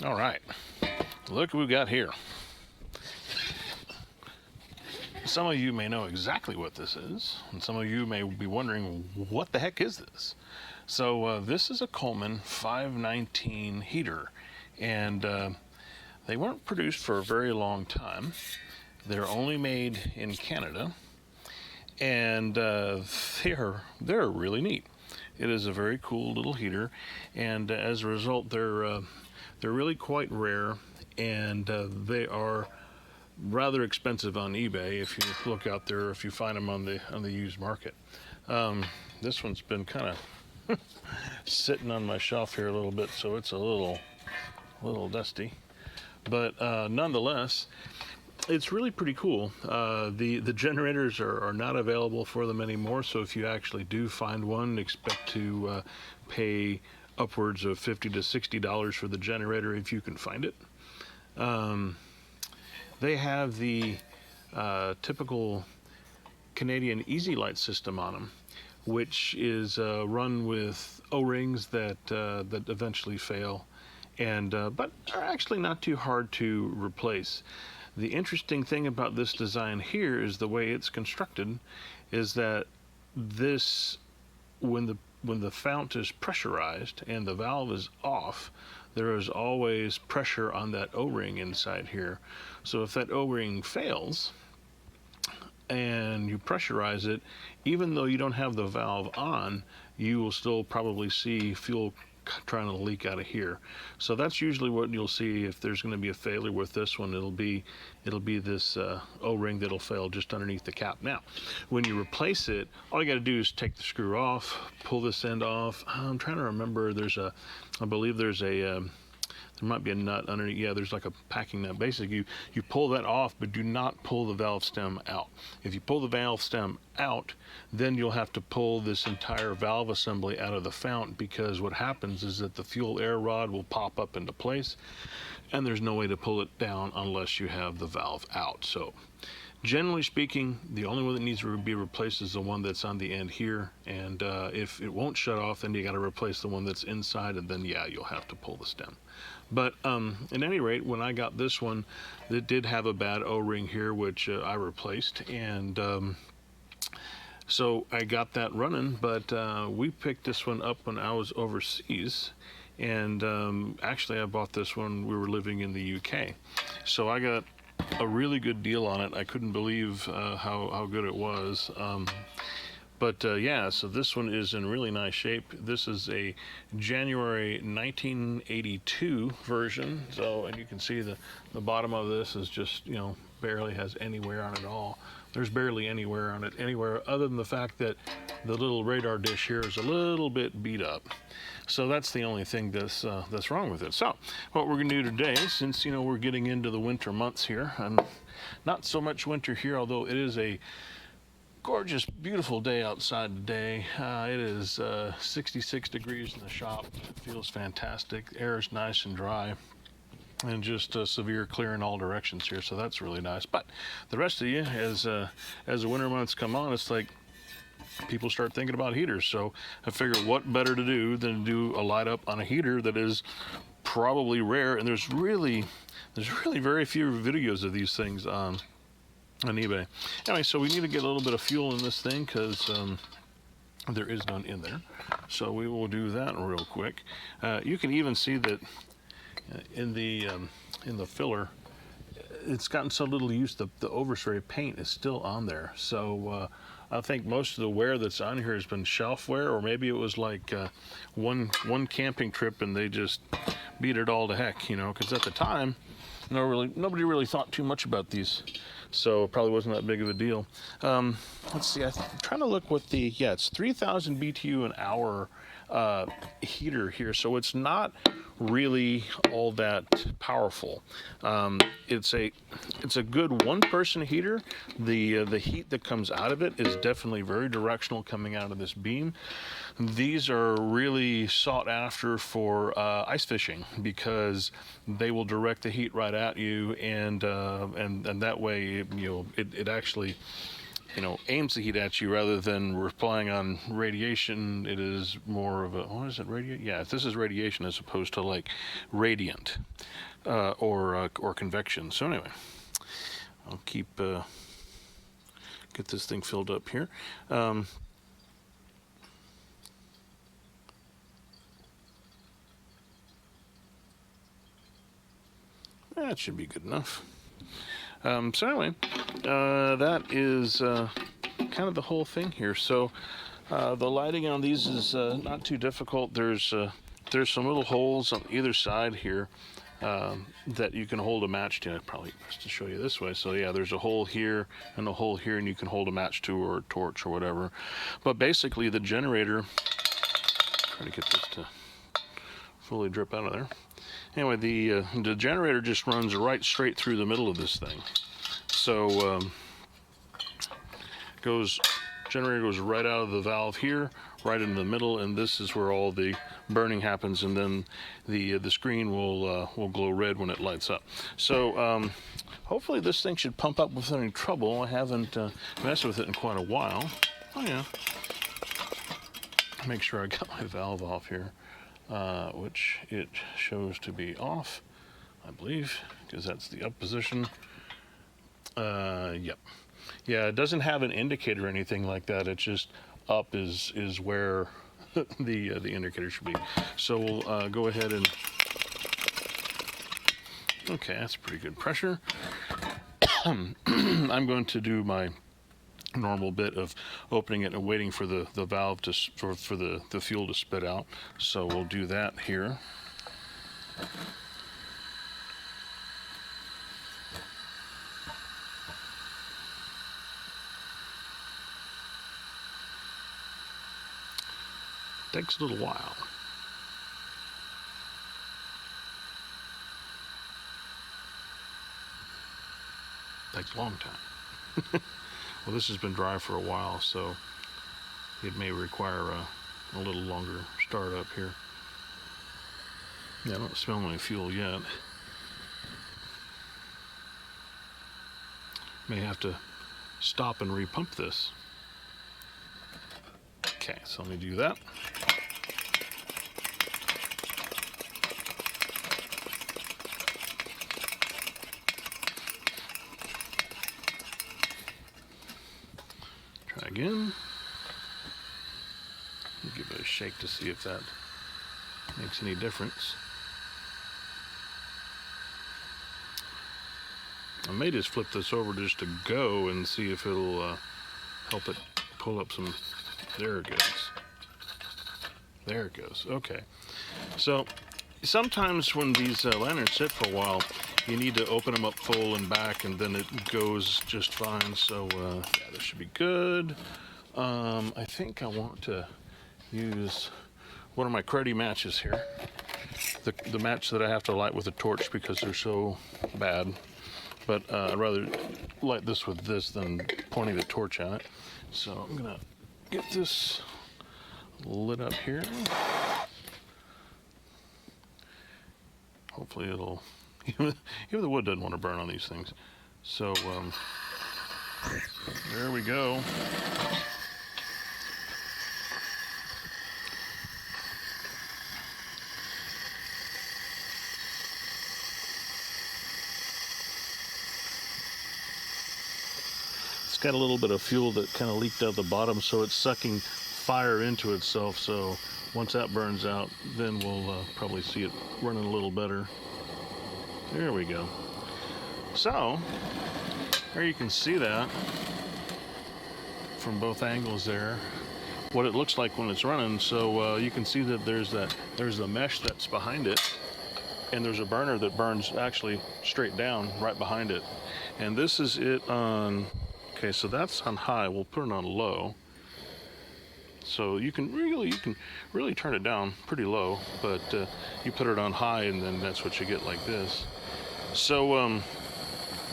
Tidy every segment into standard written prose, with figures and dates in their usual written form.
All right, look what we've got here. Some of you may know exactly what this is, and some of you may be wondering, what the heck is this? So this is a Coleman 519 heater, and they weren't produced for a very long time. They're only made in Canada, and they're really neat. It is a very cool little heater, and as a result, they're really quite rare, and they are rather expensive on eBay if you look out there, if you find them on the used market. This one's been kind of sitting on my shelf here a little bit, so it's a little dusty, but nonetheless, it's really pretty cool. The generators are not available for them anymore, so if you actually do find one, expect to pay upwards of $50 to $60 for the generator if you can find it. They have the typical Canadian Easy Light system on them, which is run with O-rings that eventually fail, and but are actually not too hard to replace. The interesting thing about this design here is the way it's constructed, is that this, when the fount is pressurized and the valve is off, there is always pressure on that O-ring inside here. So if that O-ring fails and you pressurize it, even though you don't have the valve on, you will still probably see fuel trying to leak out of here. So that's usually what you'll see if there's going to be a failure with this one. It'll be this O-ring that'll fail just underneath the cap. Now, when you replace it, all you got to do is take the screw off, pull this end off. I'm trying to remember. I believe there's a there might be a nut underneath. Yeah, there's like a packing nut. Basically, you pull that off, but do not pull the valve stem out. If you pull the valve stem out, then you'll have to pull this entire valve assembly out of the fount, because what happens is that the fuel air rod will pop up into place, and there's no way to pull it down unless you have the valve out. So generally speaking, the only one that needs to be replaced is the one that's on the end here, and if it won't shut off, then you got to replace the one that's inside, and then yeah, you'll have to pull the stem. But at any rate, when I got this one, it did have a bad O-ring here, which I replaced, and so I got that running. But we picked this one up when I was overseas, and actually I bought this one, we were living in the UK, so I got a really good deal on it. I couldn't believe how good it was. But yeah, so this one is in really nice shape. This is a January 1982 version. So, and you can see the bottom of this is just, barely has any wear on it at all. There's barely any wear on it anywhere, other than the fact that the little radar dish here is a little bit beat up. So that's the only thing that's wrong with it. So what we're gonna do today, since we're getting into the winter months here, and not so much winter here, although it is a gorgeous, beautiful day outside today. It is 66 degrees in the shop. It feels fantastic. The air is nice and dry, and just severe clear in all directions here. So that's really nice. But the rest of you, as the winter months come on, it's like people start thinking about heaters. So I figured, what better to do than do a light up on a heater that is probably rare, and there's really very few videos of these things on eBay. Anyway, so we need to get a little bit of fuel in this thing, because there is none in there. So we will do that real quick. You can even see that in the filler, it's gotten so little use, the overspray paint is still on there. So I think most of the wear that's on here has been shelf wear, or maybe it was like one camping trip and they just beat it all to heck, because at the time, nobody really thought too much about these. So it probably wasn't that big of a deal. Let's see, I'm trying to look what it's 3,000 BTU an hour heater here, so it's not really all that powerful. It's a good one-person heater. The heat that comes out of it is definitely very directional coming out of this beam. These are really sought after for ice fishing, because they will direct the heat right at you, and that way it actually aims the heat at you rather than relying on radiation. It is more of a, what is it, yeah, this is radiation as opposed to like radiant or convection. So anyway, I'll get this thing filled up here. That should be good enough. So anyway, that is kind of the whole thing here. So the lighting on these is not too difficult. There's some little holes on either side here that you can hold a match to. Probably best to show you this way. So yeah, there's a hole here and a hole here, and you can hold a match to or a torch or whatever. But basically, the generator. Try to get this to fully drip out of there. Anyway, the generator just runs right straight through the middle of this thing. So generator goes right out of the valve here, right into the middle, and this is where all the burning happens, and then the screen will glow red when it lights up. So hopefully this thing should pump up without any trouble. I haven't messed with it in quite a while. Oh yeah. Make sure I got my valve off here. Which it shows to be off, I believe, because that's the up position. Yep. Yeah, it doesn't have an indicator or anything like that. It's just up is where the indicator should be. So we'll go ahead and, okay, that's pretty good pressure. I'm going to do my normal bit of opening it and waiting for the valve for the fuel to spit out. So we'll do that here. Takes a little while. Takes a long time. Well, this has been dry for a while, so it may require a little longer startup here. Yeah, I don't smell any fuel yet. May have to stop and repump this. Okay, so let me do that. Try again. Give it a shake to see if that makes any difference. I may just flip this over just to go and see if it'll help it pull up some. There it goes. There it goes. Okay. So sometimes when these lanterns sit for a while, you need to open them up full and back, and then it goes just fine. So yeah, this should be good. I think I want to use one of my cruddy matches here. The match that I have to light with a torch because they're so bad. But I'd rather light this with this than pointing the torch at it. So I'm gonna get this lit up here. Hopefully it'll, even the wood doesn't want to burn on these things. So there we go. It's got a little bit of fuel that kind of leaked out the bottom, so it's sucking fire into itself. So once that burns out, then we'll probably see it running a little better. There we go. So there you can see that from both angles there, what it looks like when it's running. So you can see that there's the mesh that's behind it, and there's a burner that burns actually straight down right behind it. And this is it on, okay, so that's on high. We'll put it on low. So you can really turn it down pretty low, but you put it on high, and then that's what you get like this. So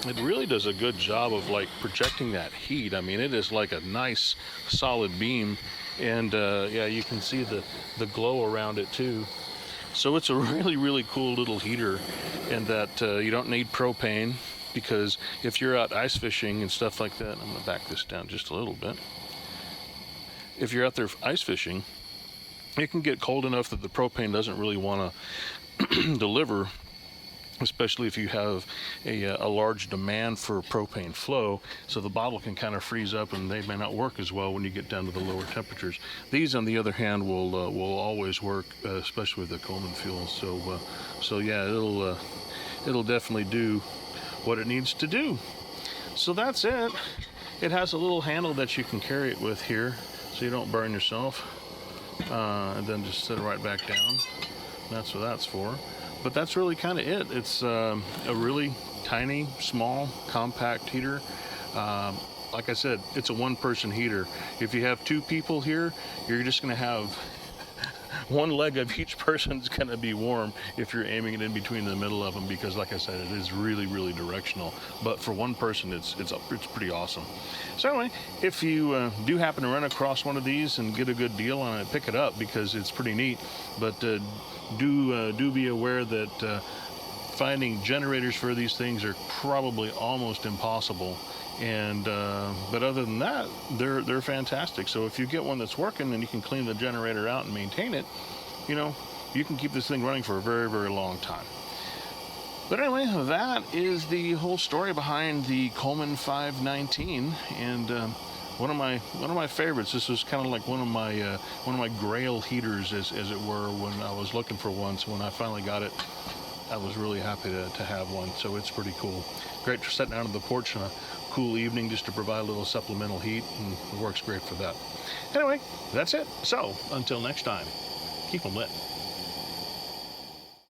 it really does a good job of like projecting that heat. I mean, it is like a nice solid beam, and yeah, you can see the glow around it too. So it's a really cool little heater, in that you don't need propane. because if you're out ice fishing and stuff like that, I'm going to back this down just a little bit. If you're out there ice fishing, it can get cold enough that the propane doesn't really want to deliver, especially if you have a large demand for propane flow, so the bottle can kind of freeze up and they may not work as well when you get down to the lower temperatures. These, on the other hand, will always work, especially with the Coleman fuel. So yeah, it'll definitely do what it needs to do. So that's it. It has a little handle that you can carry it with here, so you don't burn yourself, and then just set it right back down. That's what that's for. But that's really kind of it. It's a really tiny, small, compact heater. Like I said, it's a one-person heater. If you have two people here, you're just going to have one leg of each person's going to be warm if you're aiming it in between the middle of them, because like I said, it is really, really directional. But for one person, it's pretty awesome. So anyway, if you do happen to run across one of these and get a good deal on it, pick it up, because it's pretty neat. But do be aware that finding generators for these things are probably almost impossible. And but other than that, they're fantastic. So if you get one that's working and you can clean the generator out and maintain it, you know, you can keep this thing running for a very, very long time. But anyway, that is the whole story behind the Coleman 519, and one of my favorites. This was kind of like one of my grail heaters, as it were, when I was looking for one. So when I finally got it, I was really happy to have one. So it's pretty cool. Great for sitting out on the porch on a cool evening, just to provide a little supplemental heat, and it works great for that. Anyway, that's it. So until next time, keep them lit.